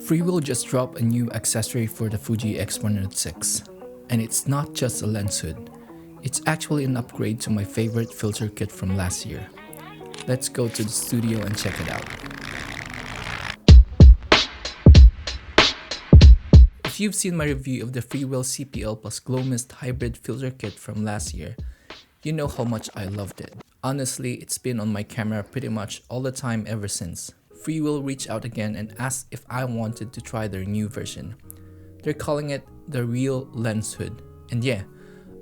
Freewell just dropped a new accessory for the Fuji X100VI, and it's not just a lens hood. It's actually an upgrade to my favorite filter kit from last year. Let's go to the studio and check it out. If you've seen my review of the Freewell CPL plus Glow Mist Hybrid Filter Kit from last year, you know how much I loved it. Honestly, it's been on my camera pretty much all the time ever since. Freewell reached out again and asked if I wanted to try their new version. They're calling it the Real Lens Hood, and yeah,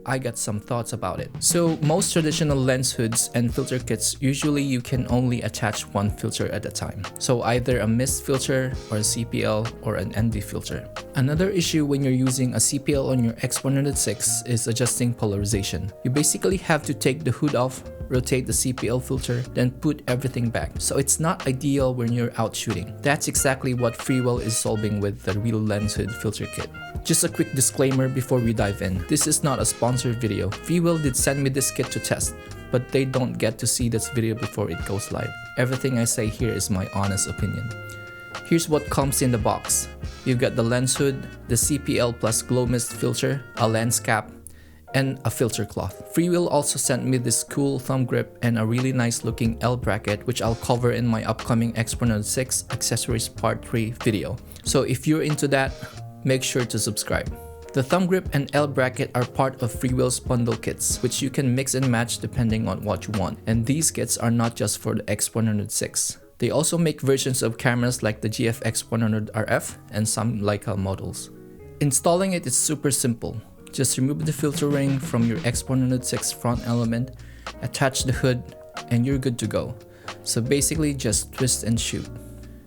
I got some thoughts about it. So most traditional lens hoods and filter kits, usually you can only attach one filter at a time. So either a mist filter or a CPL or an ND filter. Another issue when you're using a CPL on your X100VI is adjusting polarization. You basically have to take the hood off, rotate the CPL filter, then put everything back. So it's not ideal when you're out shooting. That's exactly what Freewell is solving with the Real Lens Hood Filter Kit. Just a quick disclaimer before we dive in. This is not a sponsored video. Freewell did send me this kit to test, but they don't get to see this video before it goes live. Everything I say here is my honest opinion. Here's what comes in the box. You've got the lens hood, the CPL plus Glow Mist filter, a lens cap, and a filter cloth. Freewell also sent me this cool thumb grip and a really nice looking L bracket, which I'll cover in my upcoming X100VI Accessories Part 3 video. So if you're into that, make sure to subscribe. The thumb grip and L bracket are part of Freewell's bundle kits, which you can mix and match depending on what you want. And these kits are not just for the X100VI. They also make versions of cameras like the GFX100RF and some Leica models. Installing it is super simple. Just remove the filter ring from your X100VI front element, attach the hood, and you're good to go. So basically just twist and shoot.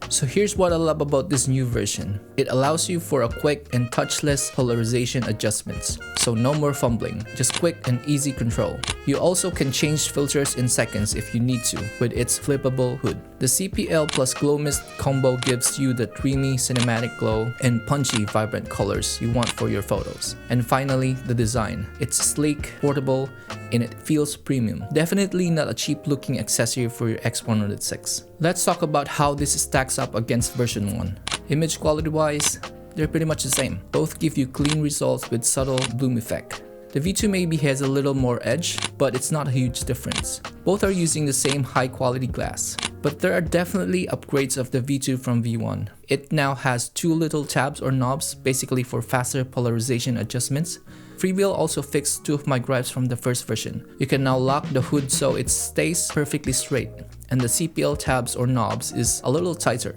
So here's what I love about this new version. It allows you for a quick and touchless polarization adjustments. So no more fumbling, just quick and easy control. You also can change filters in seconds if you need to with its flippable hood. The CPL plus Glow Mist combo gives you the creamy cinematic glow and punchy vibrant colors you want for your photos. And finally, the design. It's sleek, portable, and it feels premium. Definitely not a cheap looking accessory for your X100VI. Let's talk about how this stacks up against version 1. Image quality wise, they're pretty much the same. Both give you clean results with subtle bloom effect. The V2 maybe has a little more edge, but it's not a huge difference. Both are using the same high quality glass. But there are definitely upgrades of the V2 from V1. It now has two little tabs or knobs, basically for faster polarization adjustments. Freewell also fixed two of my gripes from the first version. You can now lock the hood so it stays perfectly straight, and the CPL tabs or knobs is a little tighter,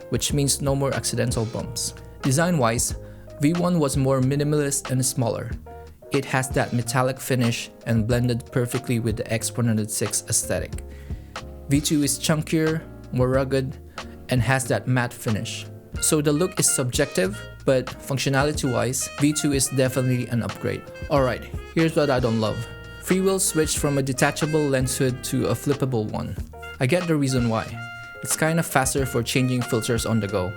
which means no more accidental bumps. Design-wise, V1 was more minimalist and smaller. It has that metallic finish and blended perfectly with the X100VI aesthetic. V2 is chunkier, more rugged, and has that matte finish. So the look is subjective, but functionality-wise, V2 is definitely an upgrade. Alright, here's what I don't love. Freewell switched from a detachable lens hood to a flippable one. I get the reason why. It's kinda faster for changing filters on the go.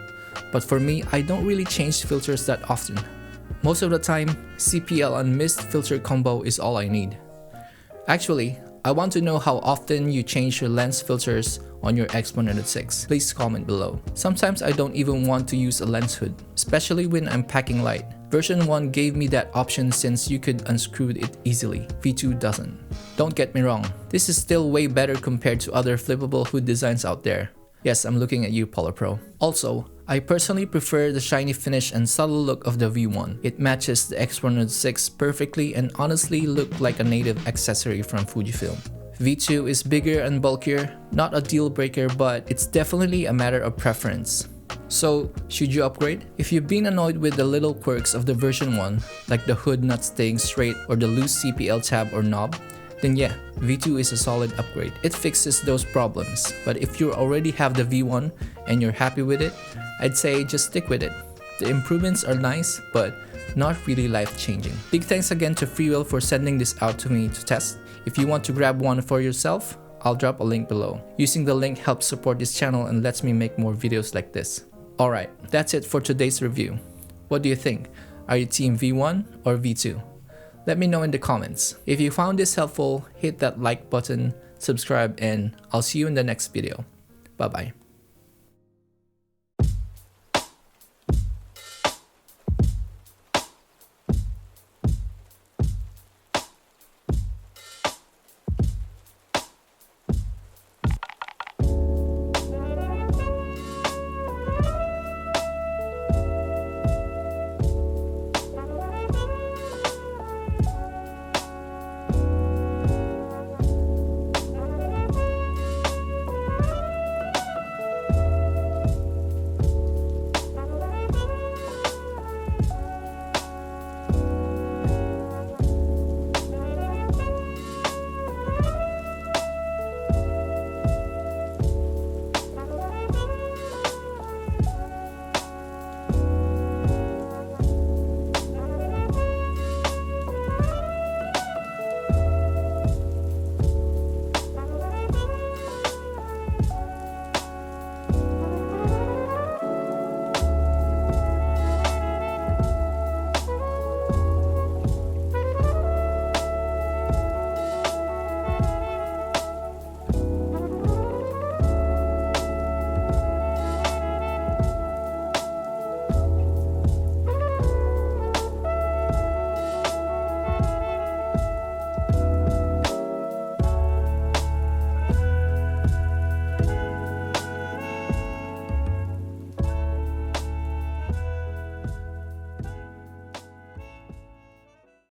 But for me, I don't really change filters that often. Most of the time, CPL and mist filter combo is all I need. Actually, I want to know how often you change your lens filters on your X100VI. Please comment below. Sometimes I don't even want to use a lens hood, especially when I'm packing light. Version 1 gave me that option since you could unscrew it easily. V2 doesn't. Don't get me wrong, this is still way better compared to other flippable hood designs out there. Yes, I'm looking at you, Polar Pro. Also, I personally prefer the shiny finish and subtle look of the V1. It matches the X100VI perfectly and honestly look like a native accessory from Fujifilm. V2 is bigger and bulkier, not a deal breaker, but it's definitely a matter of preference. So, should you upgrade? If you've been annoyed with the little quirks of the version 1, like the hood not staying straight or the loose CPL tab or knob, then yeah, V2 is a solid upgrade. It fixes those problems. But if you already have the V1 and you're happy with it, I'd say just stick with it. The improvements are nice, but not really life-changing. Big thanks again to Freewell for sending this out to me to test. If you want to grab one for yourself, I'll drop a link below. Using the link helps support this channel and lets me make more videos like this. Alright, that's it for today's review. What do you think? Are you team V1 or V2? Let me know in the comments. If you found this helpful, hit that like button, subscribe, and I'll see you in the next video. Bye bye.